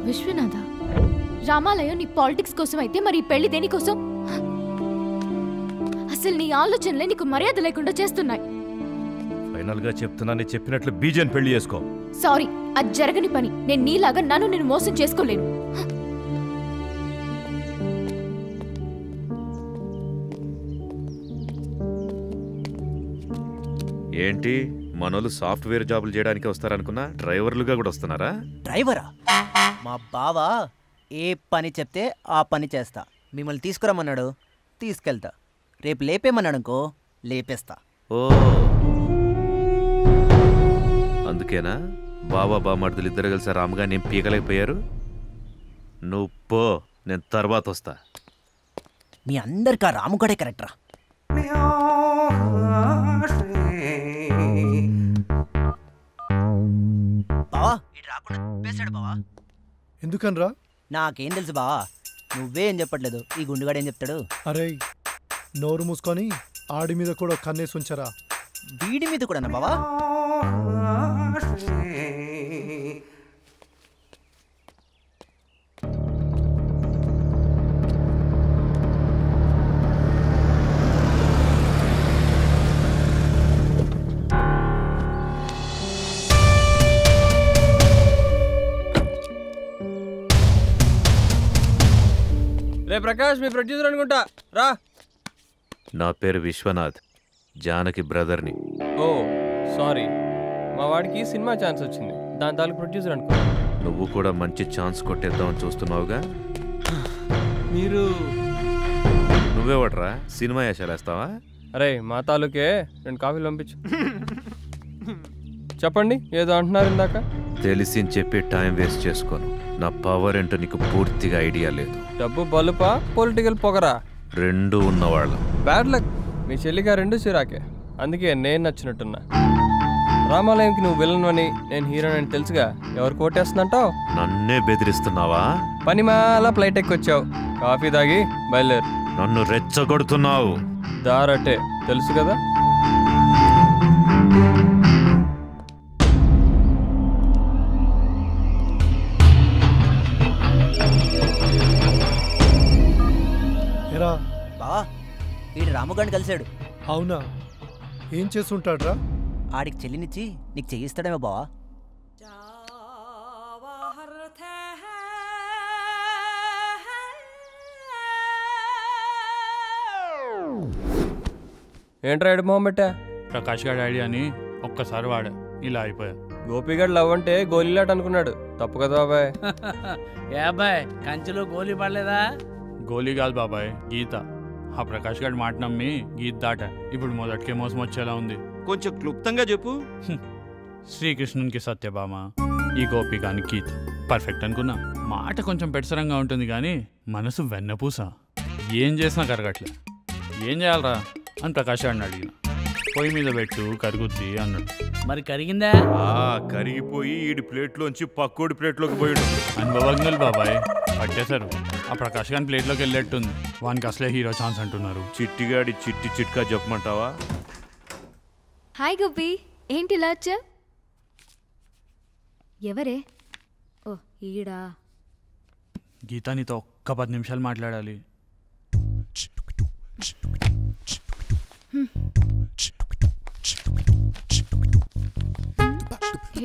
విశ్వనాథ, రామాలయం నీ పాలిటిక్స్ కోసం అయితే మరి ఈ పెళ్లి దేనికోసం? అసలు నీ ఆలోచనలే నీకు మర్యాద లేకుండా చేస్తున్నాయి. ఫైనల్ గా చెప్తున్నా, నేను చెప్పినట్లు బీజేని పెళ్లి చేసుకో. సారీ, అది జరగని పని. నేను నీలాగా నేను మోసం చేసుకోలేను. ఏంటి మనోళ్ళు సాఫ్ట్వేర్ జాబులు చేయడానికి వస్తారనుకున్నా, డ్రైవర్లుగా కూడా వస్తున్నారా? డ్రైవరా? మా బావ ఏ పని చెప్తే ఆ పని చేస్తా. మిమ్మల్ని తీసుకురమ్మన్నాడు, తీసుకెళ్తా. రేపు లేపేమన్నాడు అనుకో, లేపేస్తా. ఓ, అందుకేనా బాబా బామర్దులు ఇద్దరు కలిసి రాముగా నేను పీకలేకపోయారు? నువ్వు పో, నేను తర్వాత వస్తా. మీ అందరికీ ఆ రాముగడే కరెక్టరా? బావా ఇటు రాకుండా చెప్పేశాడు బావా. ఎందుకనరా? నాకేం తెలుసు బావా, నువ్వేం చెప్పట్లేదు, ఈ గుండుగాడు ఏం చెప్తాడు? అరే నోరు మూసుకొని ఆడి మీద కూడా కన్నేసి ఉంచరా. వీడి మీద కూడా బావా? రే ప్రకాష్, మీ ప్రొడ్యూసర్ అనుకుంటా, రా. నా పేరు విశ్వనాథ్, జానకి బ్రదర్ని. ఓ సారీ, మా వాడికి సినిమా ఛాన్స్ వచ్చింది, దాని తాలూకు ప్రొడ్యూసర్ అనుకో. నువ్వు కూడా మంచి ఛాన్స్ కొట్టేద్దామని చూస్తున్నావుగా. మీరు నువ్వేవట్రా సినిమా వేషాలేస్తావా? అరే మా తాలూకే 2 కాఫీలు పంపించు. చెప్పండి, ఏదో అంటున్నారు ఇందాక. తెలిసి చెప్పి టైం వేస్ట్ చేసుకోను. నా పవర్ ఏంటో నీకు పూర్తిగా ఐడియా లేదు. డబ్బు బలుపా, పొలిటికల్ పొగరా? రెండు ఉన్నవాళ్ళం. బ్యాడ్ లక్, మీ చెల్లిగా 2 చిరాకే. అందుకే నేను నచ్చినట్టున్నా. రామాలయంకి నువ్వు విలన్ అని, నేను హీరోని అని తెలుసుగా, ఎవరు కోటేస్తుందంటావు? నన్నే బెదిరిస్తున్నావా? పని మాలా ఫ్లైట్ ఎక్కొచ్చావు, కాఫీ తాగి బయలుదేరు. నన్ను రెచ్చగొడుతున్నావు. దారటే తెలుసు కదా. బావా వీడు రాముగాడిని కలిశాడు. అవునా? ఏం చేస్తుంటాడ్రా? ఆడికి చెల్లినిచ్చి నీకు చేయిస్తాడేమో బావా. ఏంట్రా ఎడు మొహం పెట్టా? ప్రకాష్ గారి ఐడియా అని ఒక్కసారి వాడా, ఇలా అయిపోయా. గోపిగడ్ లవ్ అంటే గోలీలాట అనుకున్నాడు, తప్పు కదా బాబాయ్? ఏ అబ్బాయి, కంచెలో గోలీ పడలేదా? గోలీ కాదు బాబాయ్, గీత. ఆ ప్రకాష్ గారి మాట నమ్మి గీత దాట. ఇప్పుడు మొదటికే మోసం వచ్చేలా ఉంది. కొంచెం క్లుప్తంగా చెప్పు. శ్రీకృష్ణునికి సత్యభామ, ఈ గోపికానికి గీత. పర్ఫెక్ట్ అనుకున్నా. మాట కొంచెం పెడసరంగా ఉంటుంది కానీ మనసు వెన్నపూస. ఏం చేసినా కరగట్లే. ఏం చేయాలరా అని ప్రకాష్ గారిని అడిగిన. పొయ్యి మీద పెట్టు కరుగుద్ది అన్నాడు. మరి కరిగిందా? కరిగిపోయి ఈడి ప్లేట్లోంచి పక్కోడి ప్లేట్లోకి పోయాడు. అనుభవజ్ఞులు బాబాయ్ పట్టేశారు. ఆ ప్రకాష్ గారి ప్లేట్లోకి వెళ్ళేట్టుంది. వానికి అసలే హీరో ఛాన్స్ అంటున్నారు. చిట్టిగాడి చిట్టి చిట్కా చెప్పమంటావా? హాయ్ గోపి, ఏంటి ఇలా వచ్చా? ఎవరే? ఓ ఈడా. గీత నీతో ఒక్క 10 నిమిషాలు మాట్లాడాలి.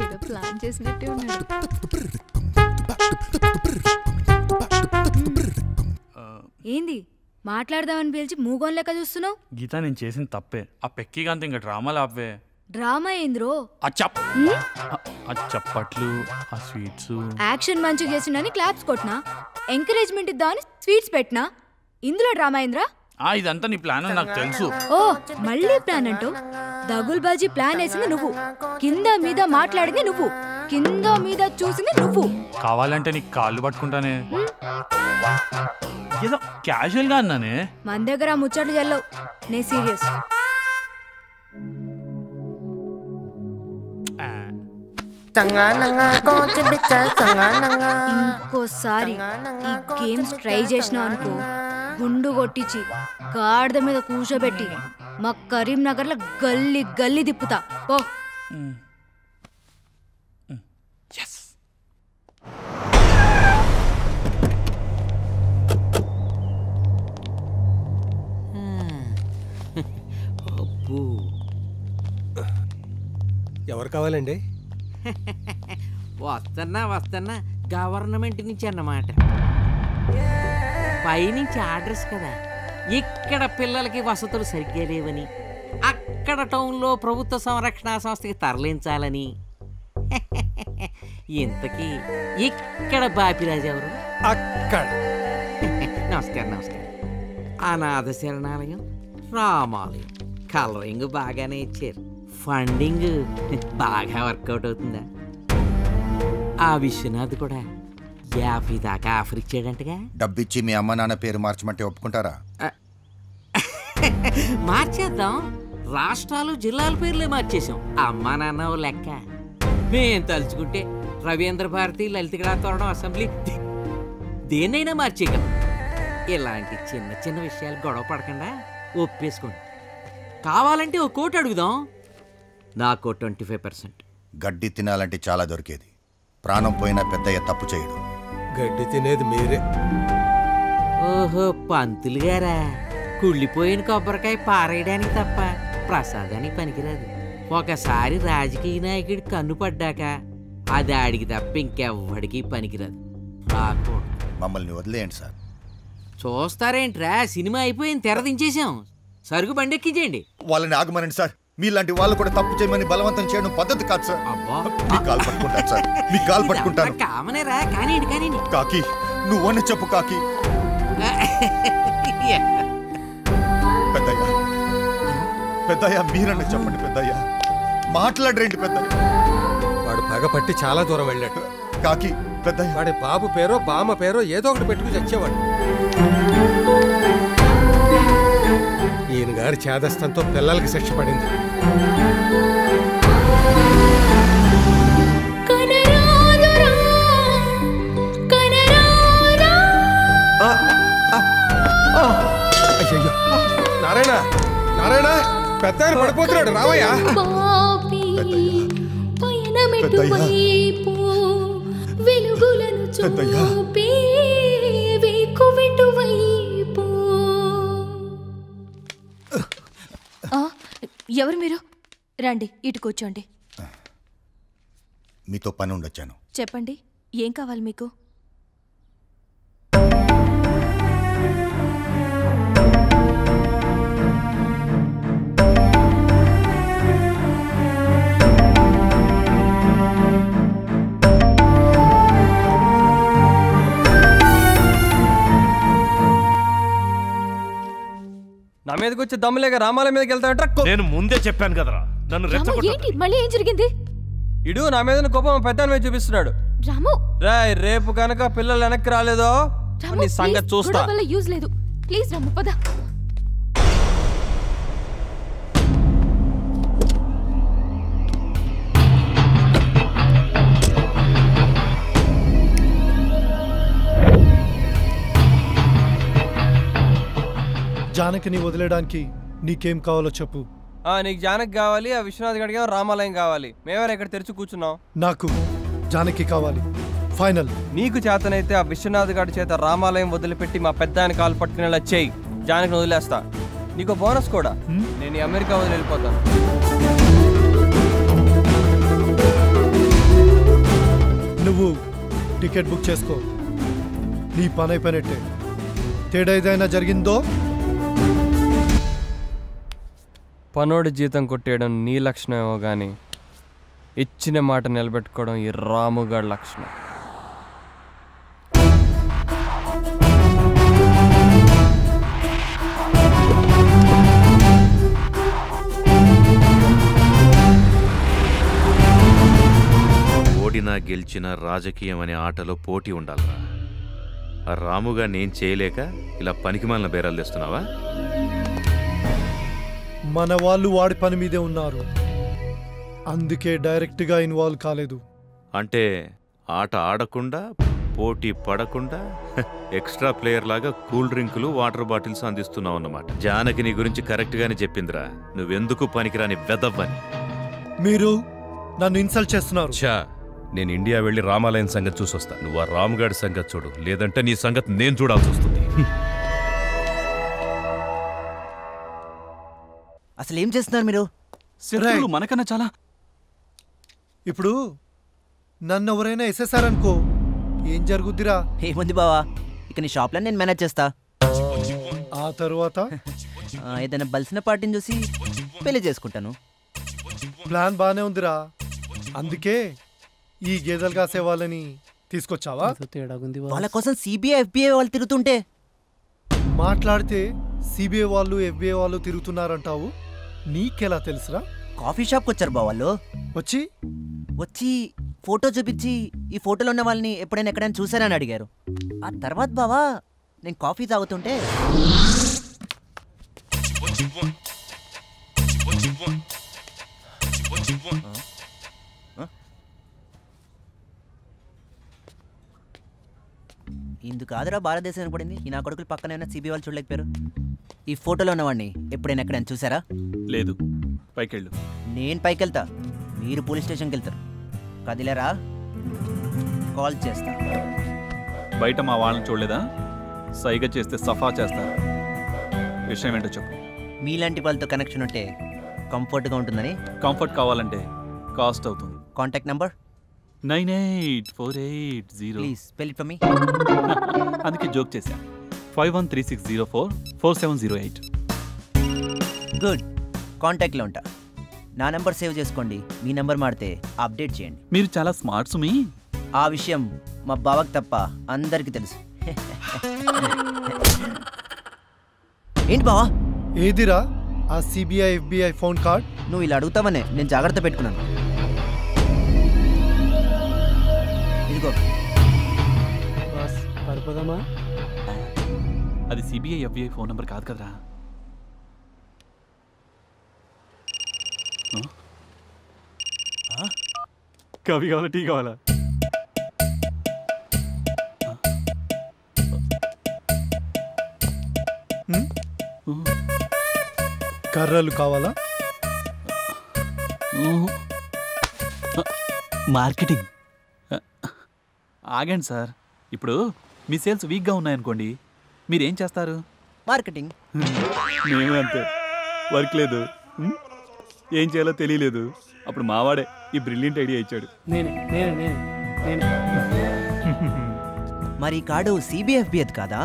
ఏదో ప్లాన్ చేసినట్టే ఉన్నాడు. ఏంది మాట్లాడదామని పిలిచి మూగోన్ లెక్క చూస్తున్నావు? గీత నేను చేసిన తప్పే. ఆ పెక్కిగాంత ఇంకా డ్రామాలు ఆపే. డ్రామా ఏంద్రో? ఆ చప్పట్లు, ఆ స్వీట్స్. యాక్షన్ మంచిగా చేసిండని క్లాప్స్ కొట్టినా, ఎంకరేజ్మెంట్ ఇద్దామని స్వీట్స్ పెట్టినా. ఇందులో డ్రామా ఏంద్రా? ఇదంతా నీ ప్లాన్ అని నాకు తెలుసు. ఓ మళ్ళీ ప్లాన్ అంటూ దగుల్బాజీ ప్లాన్ వేసింది నువ్వు, కింద మీద మాట్లాడింది నువ్వు, కింద మీద చూసింది నువ్వు. కావాలంటే నీకు కాళ్ళు పట్టుకుంటానే. ఏదో క్యాజువల్ గా అన్నానే. మన దగ్గర ముచ్చట్లు చెల్లవు, నే సీరియస్. ఇంకోసారి ఈ గేమ్స్ ట్రై చేసినావు అనుకో, గుండు కొట్టించి గాడిద మీద కూర్చోబెట్టి మా కరీంనగర్లో గల్లీ గల్లీ తిప్పుతా పో. ఎవరు కావాలండి? వస్తున్నా గవర్నమెంట్ నుంచి అన్నమాట. పైనుంచి ఆర్డర్స్ కదా, ఇక్కడ పిల్లలకి వసతులు సరిగ్గా లేవని, అక్కడ టౌన్లో ప్రభుత్వ సంరక్షణ సంస్థకి తరలించాలని. ఇంతకీ ఇక్కడ బాపిరాజు ఎవరు? అక్కడ. నమస్కారం. అనాథ శరణాలయం, రామాలయం, కలరింగ్ బాగానే ఇచ్చారు. ఫండింగ్ బాగా వర్కౌట్ అవుతుందా? ఆ విశ్వనాథ్ కూడా 50 దాకా ఆఫర్ ఇచ్చాడంటగా. డబ్బిచ్చి మీ అమ్మ నాన్న పేరు మార్చమంటే ఒప్పుకుంటారా? మార్చేద్దాం. రాష్ట్రాలు జిల్లాల పేర్లే మార్చేసాం. అమ్మా నాన్న లెక్క. మేం తలుచుకుంటే రవీంద్ర భారతి, లలిత కళా తోరణం, అసెంబ్లీ దేన్నైనా మార్చేయగలం. ఇలాంటి చిన్న చిన్న విషయాలు గొడవ పడకుండా ఒప్పేసుకోండి. కావాలంటే ఓ కోటి అడుగుదాం. నాకు 25%. గడ్డి తినాలంటే చాలా దొరికేది. ప్రాణం పోయినా పెద్దయ్య తప్పు చేయడు. గడ్డి తినేది మీరే. ఓహో, పంతులు గారా? కుళ్ళిపోయిన కొబ్బరికాయ పారేయడానికి తప్ప ప్రసాదానికి పనికిరాదు. ఒకసారి రాజకీయ నాయకుడి కన్ను పడ్డాక అది ఆడికి తప్ప ఇంకెవ్వడికి పనికిరాదు. రాకూడదు. మమ్మల్ని వదిలేయండి సార్. చూస్తారేంట్రా, సినిమా అయిపోయింది, తెరదించేసాం. సరుకు బండెక్కించేయండి. వాళ్ళని ఆగమనండి సార్. మీలాంటి వాళ్ళు కూడా తప్పు చేయమని బలవంతం చేయడం పద్ధతి కాదు సార్. మీ కాలు పట్టుకుంటాను సార్, మీ కాలు పట్టుకుంటాను. కామనేరా, కానీ కాకి నువ్వని చెప్పు కాకి. పెద్దయ్య మీరన్న చెప్పండి పెద్దయ్య. మాట్లాడరేంటి పెద్దయ్య? వాడు పగపట్టి చాలా దూరం వెళ్ళాడు. కాకి పెద్దయ్య, వాడి బాబు పేరో బామ్మ పేరో ఏదో ఒకటి పెట్టుకుని చచ్చేవాడు. ఈయన గారి చేదస్తంతో పిల్లలకి శిక్ష పడింది. అయ్యయ్యో, నారాయణ నారాయణ, పెద్ద ఆయన పడిపోతున్నాడు, రావయ్యా. ఎవరు మీరు? రండి, ఇటు కూర్చోండి. మీతో పని ఉండొచ్చాను. చెప్పండి, ఏం కావాలి మీకు? నా మీదకి వచ్చి దమ్ములేక రామాల మీదకి వెళ్తానంటే నేను ముందే చెప్పాను కదరా, నన్ను రెచ్చగొట్టు. మళ్ళీ ఏం జరిగింది? ఇడు నా మీద కోపం పెద్ద మీద చూపిస్తున్నాడు. రాము, రాయ్, రేపు కనుక పిల్లలు వెనక్కి రాలేదో నీ సంగతి చూస్తా. యూజ్ లేదు, ప్లీజ్ రాము పద. జానకిని వదిలేయడానికి నీకేం కావాలో చెప్పు. నీకు జానకి కావాలి, ఆ విశ్వనాథ్ గడికి రామాలయం కావాలి. మేమేరా ఇక్కడ తెరిచి కూర్చున్నాం. నాకు జానకి కావాలి, ఫైనల్. నీకు చేతనైతే ఆ విశ్వనాథ్ గడి చేత రామాలయం వదిలిపెట్టి మా పెద్ద ఆయన కాలు పట్టుకునేలా చెయ్యి. జానకిని వదిలేస్తా. నీకు బోనస్ కూడా, నేను అమెరికా వదిలి వెళ్ళిపోతాను. నువ్వు టికెట్ బుక్ చేసుకో, నీ పని అయిపోయినట్టే. తేడా ఏదైనా జరిగిందో పనోడి జీతం కొట్టేయడం నీ లక్షణమేమో కానీ ఇచ్చిన మాట నిలబెట్టుకోవడం ఈ రాముగాడి లక్షణం. ఓడినా గెలిచిన రాజకీయం అనే ఆటలో పోటీ ఉండాలరా. ఆ రాముగా నేను చేయలేక ఇలా పనికిమాలిన బేరాలు తెస్తున్నావా? మన వాళ్ళు వాడి పని మీదే ఉన్నారు, అందుకే డైరెక్ట్గా ఇన్వాల్వ్ కాలేదు. అంటే ఆట ఆడకుండా, పోటీ పడకుండా ఎక్స్ట్రా ప్లేయర్ లాగా కూల్ డ్రింకులు, వాటర్ బాటిల్స్ అందిస్తున్నావు అన్నమాట. జానకి నీ గురించి కరెక్ట్గానే చెప్పిందిరా, నువ్వెందుకు పనికిరాని వెదవ్వని. మీరు నన్ను ఇన్సల్ట్ చేస్తున్నారు. నేను ఇండియా వెళ్ళి రామాలయం సంగతి చూసొస్తా. నువ్వు ఆ రాముగాడి సంగతి చూడు, లేదంటే నీ సంగతి నేను చూడాల్సి వస్తుంది. అసలు ఏం చేస్తున్నారు మీరు? శత్రువులు మనకన్నా చాలా ఇప్పుడు నన్ను ఎవరైనా వేసేసారనుకో ఏం జరుగుద్దిరా? ఏముంది బావా, ఇక నీ షాప్లో నేను మేనేజ్ చేస్తా. ఆ తర్వాత ఏదైనా బలిసిన పార్టీని చూసి పెళ్లి చేసుకుంటాను. ప్లాన్ బానే ఉందిరా. అందుకే ఈ గేదెలు కాసే వాళ్ళని తీసుకొచ్చావా? వాళ్ళ కోసం సిబిఐ FBI వాళ్ళు తిరుగుతుంటే మాట్లాడితే సిబిఐ వాళ్ళు FBI వాళ్ళు తిరుగుతున్నారంటావు, నీకెలా తెలుసురా? కాఫీ షాప్కి వచ్చారు బా వాళ్ళు. వచ్చి ఫోటో చూపించి ఈ ఫోటోలో ఉన్న వాళ్ళని ఎప్పుడైనా ఎక్కడైనా చూసారని అడిగారు. ఆ తర్వాత బావా నేను కాఫీ తాగుతుంటే ఇందుకు కాదురా భారతదేశం పడింది. ఈ నా కొడుకులు పక్కన సిబిఐ వాళ్ళు చూడలేకపోయారు. ఈ ఫోటోలో ఉన్నవాడిని ఎప్పుడైనా ఎక్కడైనా చూసారా? లేదు. పైకెళ్ళు. నేను పైకి వెళ్తా, మీరు పోలీస్ స్టేషన్కి వెళ్తారు. కదిలేరా కాల్ చేస్తా. బయట మా వాళ్ళని చూడలేదా? సైగ చేస్తే సఫా చేస్తారు. విషయం ఏంటో చెప్పు. మీలాంటి వాళ్ళతో కనెక్షన్ ఉంటే కంఫర్ట్గా ఉంటుందని. కంఫర్ట్ కావాలంటే కాస్ట్ అవుతుంది. Contact number 984880. Please spell it for me. అందుకే జోక్ చేశా. 5136044708. గుడ్. కాంటాక్ట్లో ఉంటా. నా నెంబర్ సేవ్ చేసుకోండి. మీ నెంబర్ మాడితే అప్డేట్ చేయండి. మీరు చాలా స్మార్ట్ సుమి. ఆ విషయం మా బావకి తప్ప అందరికీ తెలుసు. ఏంటి బావా? ఏదిరా ఆ సిబిఐ FBI ఫోన్ కార్డ్? నువ్వు ఇలా అడుగుతావనే నేను జాగ్రత్త పెట్టుకున్నాను. ఇదిగో. అది సిబిఐ FBI ఫోన్ నెంబర్ కాదు కదరా. కాఫీ కావాలా, టీ కావాలా? కర్రలు కావాలా? మార్కెటింగ్. ఆగండి సార్. ఇప్పుడు మీ సేల్స్ వీక్గా ఉన్నాయనుకోండి, మీరేం చేస్తారు? మార్కెటింగ్. మేము అంతే. వర్క్ లేదు, ఏం చేయాలో తెలియలేదు. అప్పుడు మావాడే ఈ బ్రిలియంట్ ఐడియా ఇచ్చాడు. మరి ఈ కార్డు సిబిఐ FBI కాదా?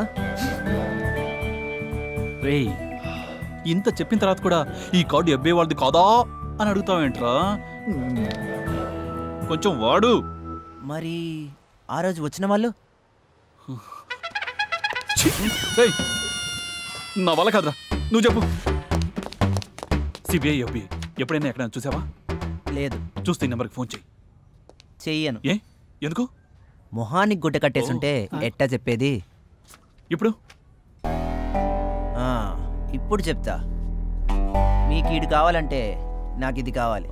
రేయ్, ఇంత చెప్పిన తర్వాత కూడా ఈ కార్డు FBI వాళ్ళది కాదా అని అడుగుతావేంట్రా? కొంచెం వాడు. మరి ఆ రోజు వచ్చిన వాళ్ళు? నా వల్ల కాదురా, నువ్వు చెప్పు. సిబిఐ FBI ఎప్పుడైనా ఎక్కడైనా చూసావా? లేదు. చూస్తే ఈ నెంబర్కి ఫోన్ చెయ్యి. చెయ్యను. ఏ? ఎందుకు? మొహానికి గుడ్డ కట్టేస్తుంటే ఎట్టా చెప్పేది? ఇప్పుడు చెప్తా. మీకు ఇది కావాలంటే నాకు ఇది కావాలి.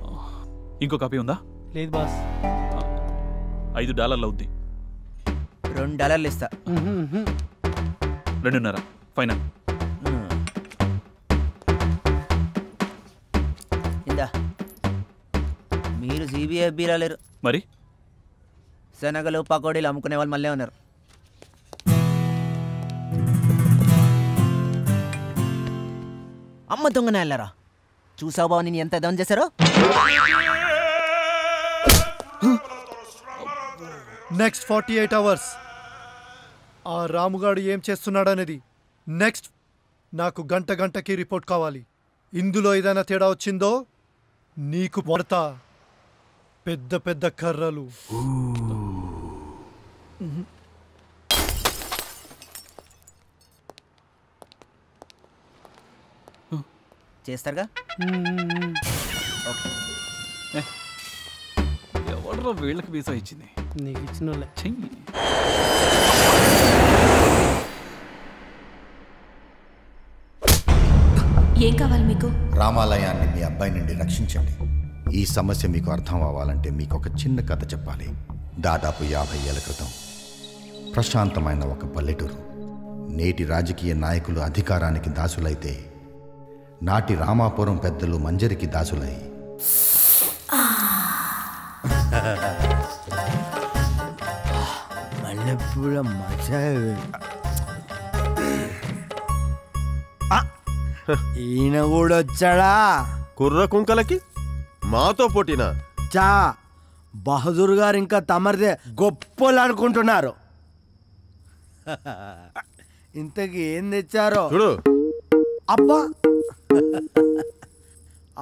ఇంకో కాపీ ఉందా? లేదు బాస్. $5 అవుద్ది. $2 ఇస్తా. 2.5 ఫైనల్. ఇందా. మీరు సిబిఐ FBI రాలేరు. మరి శనగలు పకోడీలు అమ్ముకునే వాళ్ళు మళ్ళీ ఉన్నారు. అమ్మ దొంగనే వెళ్ళారా? చూసావు బావ నేను ఎంత ఎదవం చేశారో. నెక్స్ట్ 48 hours ఆ రాముగాడు ఏం చేస్తున్నాడనేది నెక్స్ట్ నాకు గంటకి రిపోర్ట్ కావాలి. ఇందులో ఏదైనా తేడా వచ్చిందో నీకు పడతా పెద్ద పెద్ద కర్రలు. చేస్తారుగా? ఎవడో వీళ్ళకి వీసా ఇచ్చింది? నీకు ఇచ్చిన వాళ్ళే. ఏం కావాలి మీకు? రామాలయాన్ని మీ అబ్బాయి నుండి రక్షించండి. ఈ సమస్య మీకు అర్థం అవ్వాలంటే మీకు ఒక చిన్న కథ చెప్పాలి. దాదాపు 50 ఏళ్ల క్రితం ప్రశాంతమైన ఒక పల్లెటూరు. నేటి రాజకీయ నాయకులు అధికారానికి దాసులైతే నాటి రామాపురం పెద్దలు మంజరికి దాసులై ఈయన కూడా వచ్చాడా? కుర్ర కుంకలకి మాతో పోటీనా? చా బహదూర్ గారు ఇంకా తమరిదే గొప్పలు అనుకుంటున్నారు. ఇంతకీ ఏం తెచ్చారో చూడు. అబ్బా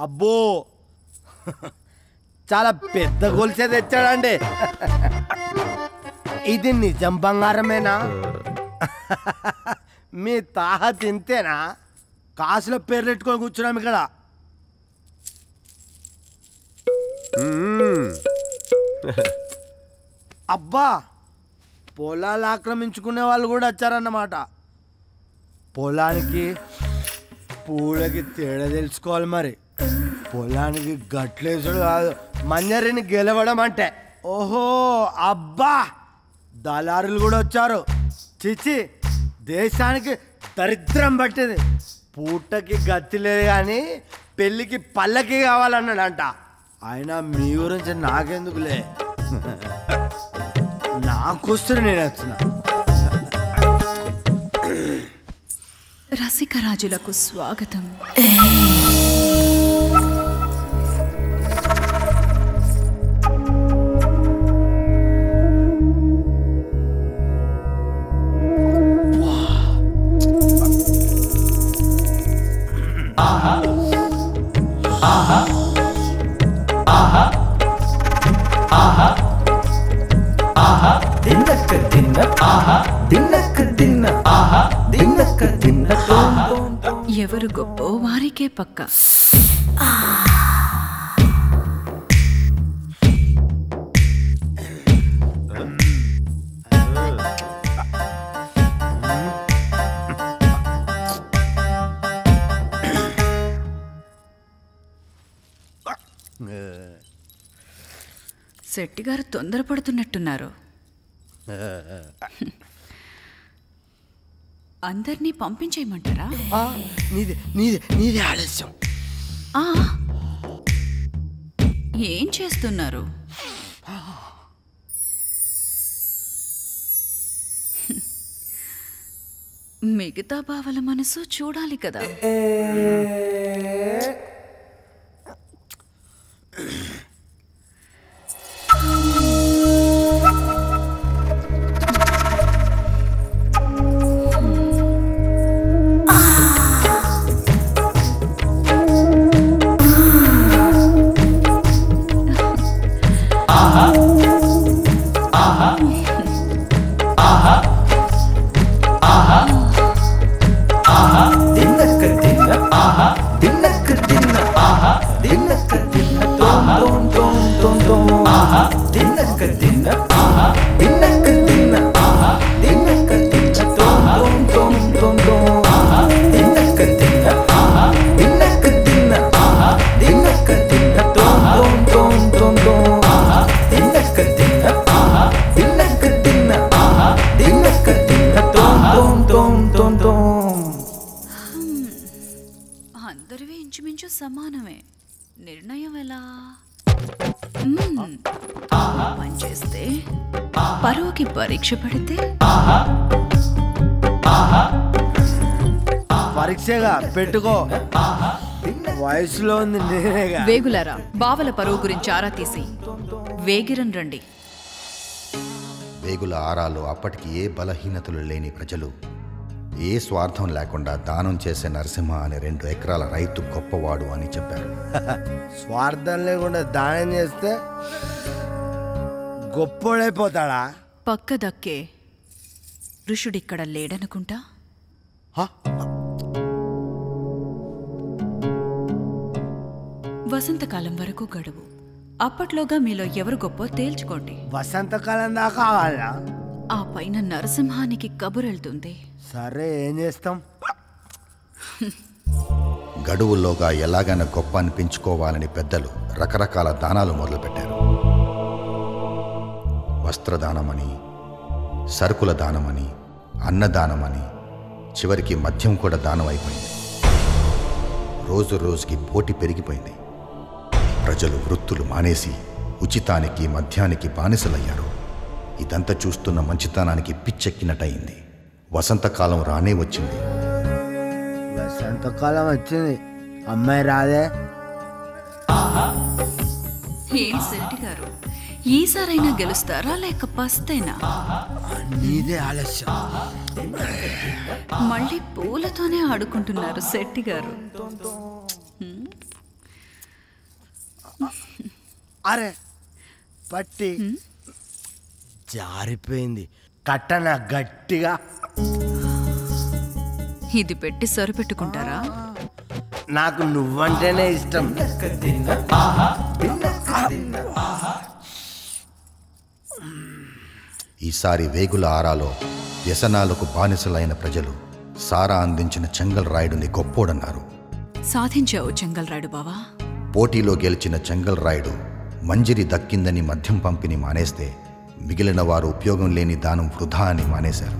అబ్బో చాలా పెద్ద గొలుసే తెచ్చాడండి. ఇది నిజం బంగారమేనా? మీ తాహ తింతేనా? కాసులో పేర్లు పెట్టుకొని కూర్చున్నాం ఇక్కడ. అబ్బా పొలాలు ఆక్రమించుకునే వాళ్ళు కూడా వచ్చారన్నమాట. పొలానికి పూలకి తేడా తెలుసుకోవాలి. మరి పొలానికి గట్లేసుడు కాదు, మంజరిని గెలవడం అంటే. ఓహో అబ్బా దళారులు కూడా వచ్చారు. చిచి దేశానికి దరిద్రం పట్టింది. పూటకి గతి లేదు కానీ పెళ్ళికి పల్లకి కావాలన్నాడంట. అయినా మీ గురించి నాకెందుకులే, నాకొస్తుంది, నేను వచ్చిన. రసికరాజులకు స్వాగతం. ఎవరు గొప్ప వారికే పక్క. శెట్టి గారు తొందరపడుతున్నట్టున్నారు. అందరినీ పంపించేయమంటారా? నీది ఆలస్యం. ఏం చేస్తున్నారు? మిగతా బావల మనసు చూడాలి కదా. అందరివి ఇంచుమించు సమానమే. నిర్ణయం ఎలా? పనిచేస్తే పరువుకి పరీక్ష పడితే పరీక్షగా పెట్టుకో. వయసులో ఉంది నేనేగా. వేగులారా, బావల పరువు గురించి ఆరా తీసి వేగిరన్ రండి. వేగుల ఆరాలో అప్పటికి ఏ బలహీనతలు లేని ప్రజలు ఏ స్వార్థం లేకుండా దానం చేసే నరసింహ అనే 2 ఎకరాల రైతు గొప్పవాడు అని చెప్పారు. స్వార్థం లేకుండా దానం చేస్తే గొప్పోడైపోతాడా? పక్క దక్కే ఋషుడిక్కడ లేడనుకుంటా. వసంతకాలం వరకు గడువు. అప్పట్లోగా మీలో ఎవరు గొప్ప తేల్చుకోండి. వసంతకాలం దాకా కావాలా? ఆ పైన నరసింహానికి కబురెళ్తుంది. సరే, ఏం చేస్తాం? గడువుల్లోగా ఎలాగైనా గొప్ప అనిపించుకోవాలని పెద్దలు రకరకాల దానాలు మొదలుపెట్టారు. వస్త్రదానమని, సరుకుల దానమని, అన్నదానమని, చివరికి మద్యం కూడా దానం అయిపోయింది. రోజు రోజుకి పోటీ పెరిగిపోయింది. ప్రజలు వృత్తులు మానేసి ఉచితానికి, మద్యానికి బానిసలయ్యారు. ఇదంతా చూస్తున్న మంచితనానికి పిచ్చెక్కినట్టయింది. వసంతకాలం రానే వచ్చింది. వసంతకాలం వచ్చింది, అమ్మాయి రాదే. ఏం శెట్టి గారు, ఈసారైనా గెలుస్తారా లేక పస్తేనా? నీదే ఆలస్యం. మళ్ళీ పూలతోనే ఆడుకుంటున్నారు శెట్టి గారు. అరే పట్టి జారిపోయింది. కట్టన గట్టిగా. ఇది పెట్టి సరిపెట్టుకుంటారా? నాకు నువ్వంటేనే ఇష్టం. ఈసారి వేగుల ఆరాలో వ్యసనాలకు బానిసలైన ప్రజలు సారా అందించిన చెంగల్ రాయుడుని గొప్పోడన్నారు. సాధించావు చెంగల్ రాయుడు బావా. పోటీలో గెలిచిన చెంగల్ రాయుడు మంజిరి దక్కిందని మద్యం పంపిణీ మానేస్తే మిగిలిన వారు ఉపయోగం లేని దానం వృధా అని మానేశారు.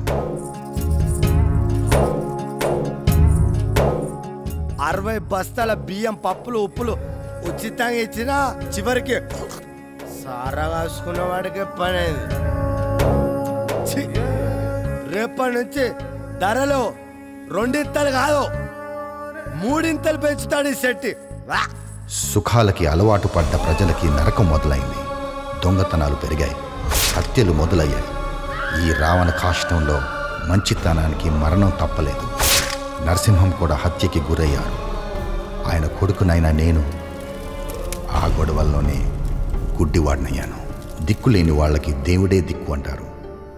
60 బస్తాల బియ్యం, పప్పులు, ఉప్పులు ఉచితంగా ఇచ్చినా చివరికి సారా కాసుకున్న వాడికే పనేది. రేపటి నుంచి ధరలు 2 కాదు 3 పెంచుతాడు ఈ శెట్టి. సుఖాలకి అలవాటు పడ్డ ప్రజలకి నరకం మొదలైంది. దొంగతనాలు పెరిగాయి, హత్యలు మొదలయ్యాయి. ఈ రావణ కాష్టంలో మంచితనానికి మరణం తప్పలేదు. నరసింహం కూడా హత్యకి గురయ్యారు. ఆయన కొడుకునైనా నేను ఆ గొడవల్లోనే గుడ్డివాడినయ్యాను. దిక్కులేని వాళ్ళకి దేవుడే దిక్కు అంటారు.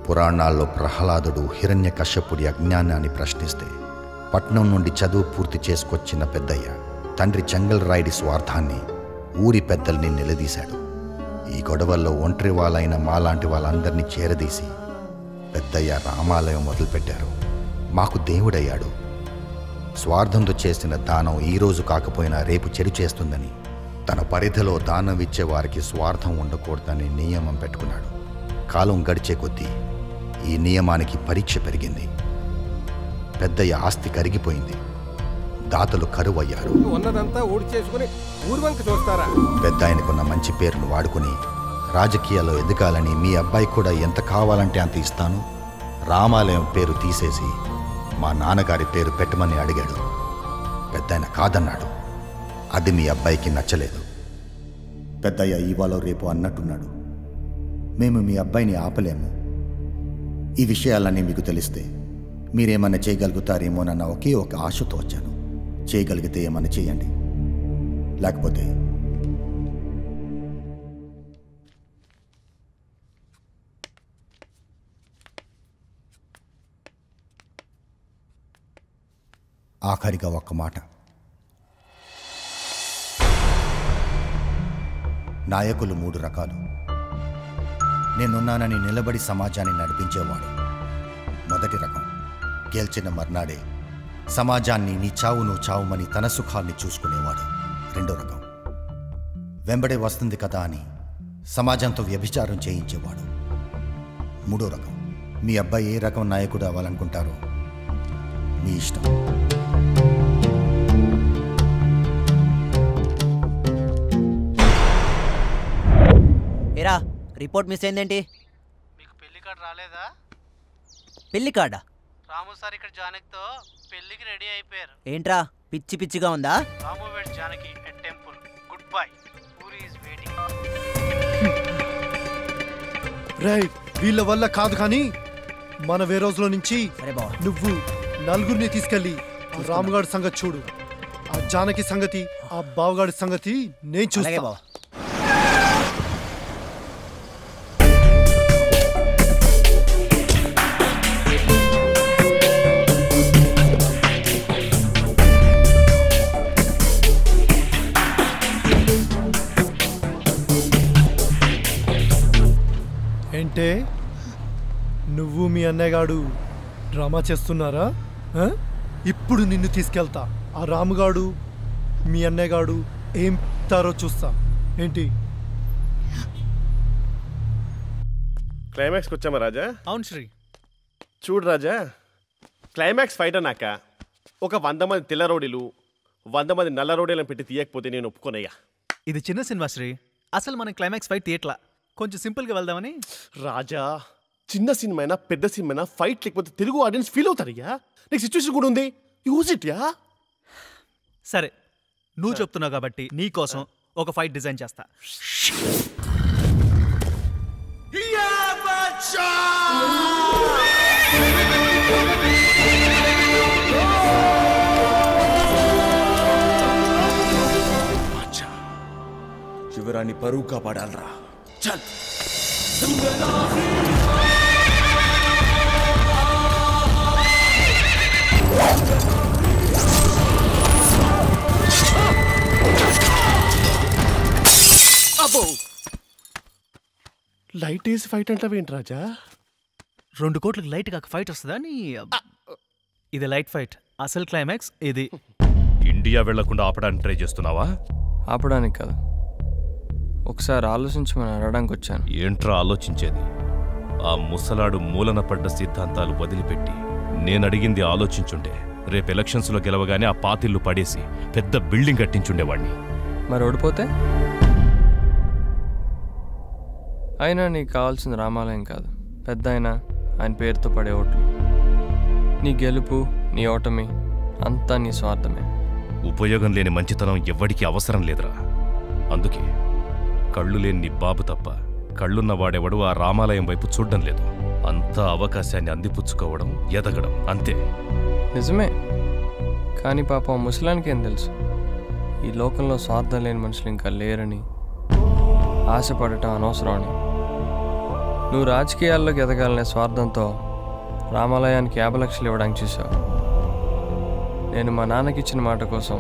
పురాణాల్లో ప్రహ్లాదుడు హిరణ్యకశ్యపుడి అజ్ఞానాన్ని ప్రశ్నిస్తే పట్నం నుండి చదువు పూర్తి చేసుకొచ్చిన పెద్దయ్య తండ్రి చెంగల్ రాయుడి స్వార్థాన్ని ఊరి పెద్దల్ని నిలదీశాడు. ఈ గొడవల్లో ఒంటరి వాళ్ళైన మాలాంటి వాళ్ళందరినీ చేరదీసి పెద్దయ్య రామాలయం మొదలుపెట్టారు. మాకు దేవుడయ్యాడు. స్వార్థంతో చేసిన దానం ఈరోజు కాకపోయినా రేపు చెడు చేస్తుందని, తన పరిధిలో దానం ఇచ్చే వారికి స్వార్థం ఉండకూడదని నియమం పెట్టుకున్నాడు. కాలం గడిచే కొద్దీ ఈ నియమానికి పరీక్ష పెరిగింది. పెద్దయ్య ఆస్తి కరిగిపోయింది. దాతలు కరువయ్యారు. ఉన్నదంతా ఊడి చేసుకుని ఊర్వంక చూస్తారా? పెద్ద ఆయనకున్న మంచి పేరును వాడుకుని రాజకీయాల్లో ఎదగాలని మీ అబ్బాయి కూడా ఎంత కావాలంటే అంత ఇస్తాను, రామాలయం పేరు తీసేసి మా నాన్నగారి పేరు పెట్టమని అడిగాడు. పెద్దాయన కాదన్నాడు. అది మీ అబ్బాయికి నచ్చలేదు. పెద్దయ్య ఇవాళ రేపు అన్నట్టున్నాడు, మేము మీ అబ్బాయిని ఆపలేము. ఈ విషయాలన్నీ మీకు తెలిస్తే మీరేమన్నా చేయగలుగుతారేమోనన్న ఒకే ఒక ఆశతో వచ్చాను. చేయగలిగితే ఏమన్నా చేయండి, లేకపోతే ఆఖరిగా ఒక్క మాట. నాయకులు 3 రకాలు. నేనున్నానని నిలబడి సమాజాన్ని నడిపించేవాడు మొదటి రకం. గెలిచిన మర్నాడే సమాజాన్ని నీ చావు నువ్వు చావుమని తన సుఖాన్ని చూసుకునేవాడు రెండో రకం. వెంబడే వస్తుంది కదా అని సమాజంతో వ్యభిచారం చేయించేవాడు మూడో రకం. మీ అబ్బాయి ఏ రకం నాయకుడు అవ్వాలనుకుంటారో మీ ఇష్టం. ఏరా రిపోర్ట్ మిస్ అయిందేంటి? మీకు పెళ్లి కార్డు రాలేదా? పెళ్లి కార్డా? రాము సార్ ఇక్కడ జానకితో పెళ్లికి రెడీ అయిపోయారు. ఏంట్రా పిచ్చి పిచ్చిగా ఉందా? Ramu weds Janaki at temple. Good bye. Puri is waiting. Right, వీళ్ళ వల్ల కాదు కానీ మన వేరోజులో నుంచి నువ్వు నలుగురిని తీసుకెళ్ళి రాముగాడి సంగతి చూడు. ఆ జానకి సంగతి, ఆ బావగాడి సంగతి నేను చూస్తా. ఏంటే నువ్వు మీ అన్నయ్యగాడు డ్రామా చేస్తున్నారా? ఇప్పుడు నిన్ను తీసుకెళ్తా. ఆ రాముగాడు మీ అన్నయ్యగాడు ఏం తారో చూస్తా. ఏంటి క్లైమాక్స్కి వచ్చామా రాజా? అవును శ్రీ. చూడు రాజా, క్లైమాక్స్ ఫైట్ అన్నాక ఒక 100 మంది తెల్ల రౌడీలు 100 మంది నల్ల రౌడీలను పెట్టి తీయకపోతే నేను ఒప్పుకోనయ్యా. ఇది చిన్న సినిమా శ్రీ. అసలు మనం క్లైమాక్స్ ఫైట్ తీయట్లా, కొంచెం సింపుల్గా వెళ్దామని. రాజా, చిన్న సినిమా అయినా పెద్ద సినిమా అయినా ఫైట్ లేకపోతే తెలుగు ఆడియన్స్ ఫీల్ అవుతారయ్యా. నీకు సిచ్యువేషన్ కూడా ఉంది, యూజ్ ఇట్ యా. సరే, నువ్వు చెప్తున్నావు కాబట్టి నీ కోసం ఒక ఫైట్ డిజైన్ చేస్తా. యువరాణి పరువు కాపాడాలరా. చల్. అబ్బో లైట్ వేసి ఫైట్ అంటావేంటి రాజా? 2 కోట్లకు లైట్ కాక ఫైట్ వస్తుందా నీ? ఇది లైట్ ఫైట్, అసలు క్లైమాక్స్ ఇది. ఇండియా వెళ్లకుండా ఆపడానికి ట్రై చేస్తున్నావా? ఆపడానికి కాదు, ఒకసారి ఆలోచించమని అడగడానికి వచ్చాను. ఏంట్రా ఆలోచించేది? ఆ ముసలాడు మూలన పడ్డ సిద్ధాంతాలు వదిలిపెట్టి నేనడిగింది ఆలోచించుండే రేపు ఎలక్షన్స్లో గెలవగానే ఆ పాతిళ్ళు పడేసి పెద్ద బిల్డింగ్ కట్టించుండేవాణ్ణి. మరి ఓడిపోతే? అయినా నీకు కావాల్సిన రామాలయం కాదు, పెద్ద ఆయన పేరుతో పడే ఓట్లు. నీ గెలుపు, నీ ఓటమి అంతా నీ స్వార్థమే. ఉపయోగం లేని మంచితనం ఎవ్వడికి అవసరం లేదురా. అందుకే కళ్ళు లేని నీ బాబు తప్ప కళ్ళున్నవాడెవడు ఆ రామాలయం వైపు చూడ్డం లేదు. అంతా అవకాశాన్ని అందిపుచ్చుకోవడం, ఎదగడం అంతే. నిజమే, కానీ పాపం ముసలానికి ఏం తెలుసు ఈ లోకంలో స్వార్థం లేని మనుషులు ఇంకా లేరని, ఆశపడటం అనవసరం అని. నువ్వు రాజకీయాల్లోకి ఎదగాలనే స్వార్థంతో రామాలయానికి 50 లక్షలు ఇవ్వడానికి చూసావు. నేను మా నాన్నకిచ్చిన మాట కోసం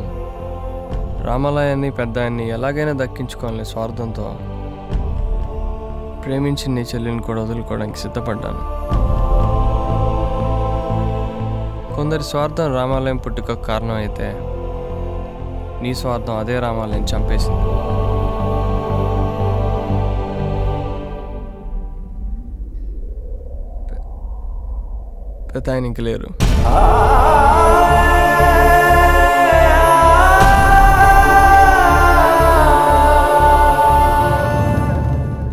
రామాలయాన్ని, పెద్ద ఆయన్ని ఎలాగైనా దక్కించుకోవాలనే స్వార్థంతో ప్రేమించి నీ చెల్లిని కూడా వదులుకోవడానికి సిద్ధపడ్డాను. కొందరి స్వార్థం రామాలయం పుట్టుకకు కారణం అయితే నీ స్వార్థం అదే రామాలయం చంపేసింది. పెద్ద ఆయన ఇంక లేరు.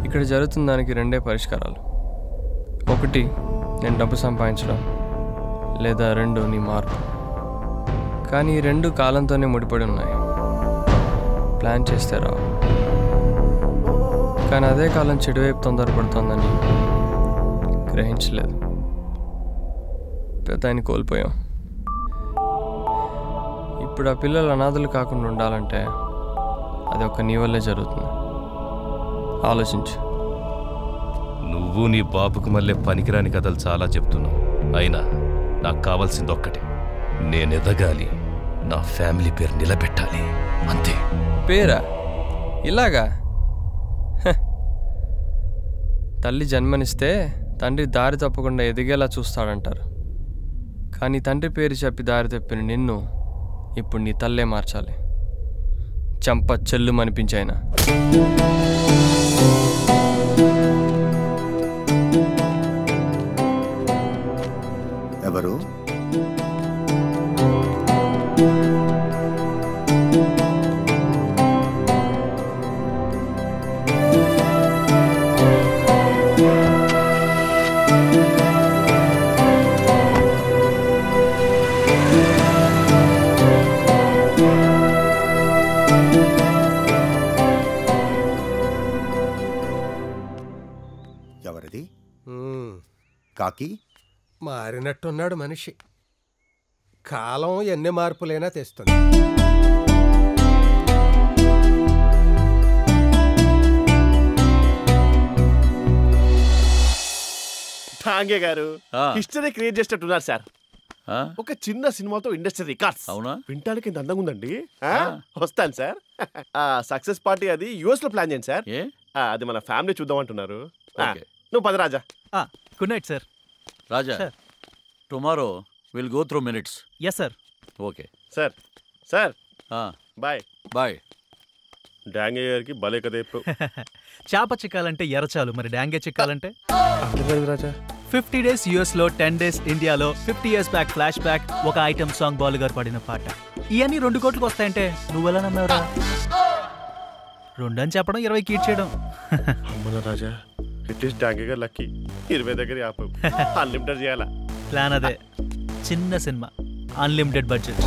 ఇక్కడ జరుగుతున్న దానికి 2 పరిష్కారాలు. 1 నేను డబ్బు సంపాదించడం, లేదా 2 నీ మార్పు. కానీ ఈ 2 కాలంతోనే ముడిపడి ఉన్నాయి. ప్లాన్ చేస్తే రావు. కానీ అదే కాలం చెడువైపు తొందరపడుతోందని గ్రహించలేదు. పెద్ద ఆయన కోల్పోయాం. ఇప్పుడు ఆ పిల్లలు అనాథలు కాకుండా ఉండాలంటే అది ఒక నీ వల్లే జరుగుతుంది. ఆలోచించు. నువ్వు నీ బాబుకు మళ్ళీ పనికిరాని కథలు చాలా చెప్తున్నావు. అయినా నాకు కావాల్సింది ఒక్కటే, నేను ఎదగాలి, నా ఫ్యామిలీ పేరు నిలబెట్టాలి, అంతే. పేరా? ఇలాగా? తల్లి జన్మనిస్తే తండ్రి దారి తప్పకుండా ఎదిగేలా చూస్తాడంటారు. కానీ తండ్రి పేరు చెప్పి దారి తప్పిన నిన్ను ఇప్పుడు నీ తల్లే మార్చాలి. చంప చెల్లు మనిపించాయినా. ఎవరు? ఎవరిది? కాకి మారినట్టున్నాడు మనిషి. కాలం ఎన్ని మార్పులైనా తెస్తుంది. ఠాంగే గారు హిస్టరీ క్రియేట్ చేసేటట్టున్నారు సార్. ఒక చిన్న సినిమాతో ఇండస్ట్రీ రికార్డ్స్. అవునా? వింటానికి ఇంత అందంగా ఉందండి. వస్తాను సార్. సక్సెస్ పార్టీ అది US లో ప్లాన్ చేయండి సార్. అది మన ఫ్యామిలీ చూద్దాం అంటున్నారు. నువ్వు పద Raja. Good night sir. Raja, tomorrow will go through minutes. Yes sir. Okay sir. Sir bye. Bye. Dange గారికి భలే కదే. చేప చిక్కాలంటే ఎర్రచాలు, మరి డాంగే చిక్కాలంటే రాజా. 50 days US లో, 10 days ఇండియాలో, 50 years బ్యాక్ ఫ్లాష్ బ్యాక్, ఒక ఐటమ్ సాంగ్ బాలు గారు పాడిన పాట. ఇవన్నీ 2 కోట్లకు వస్తాయంటే నువ్వెలా నమ్మేవరా? 2 అని చెప్పడం, 20 కీట్ చేయడం. అమ్మన రాజా, అట్లీస్ట్ డాంగే గారు లక్కీ. 20 దగ్గర ఆపు. అన్లిమిటెడ్ చేయాలా? ప్లాన్ అదే. చిన్న సినిమా, అన్లిమిటెడ్ బడ్జెట్.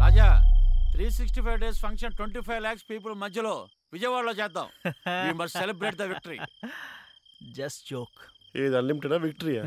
రాజా, 365 days ఫంక్షన్ 25 lakhs పీపుల్ మధ్యలో విజయవాడలో చేద్దాం. We must celebrate the victory. Just joke. ఏది అన్లిమిటెడా విక్టరీయా?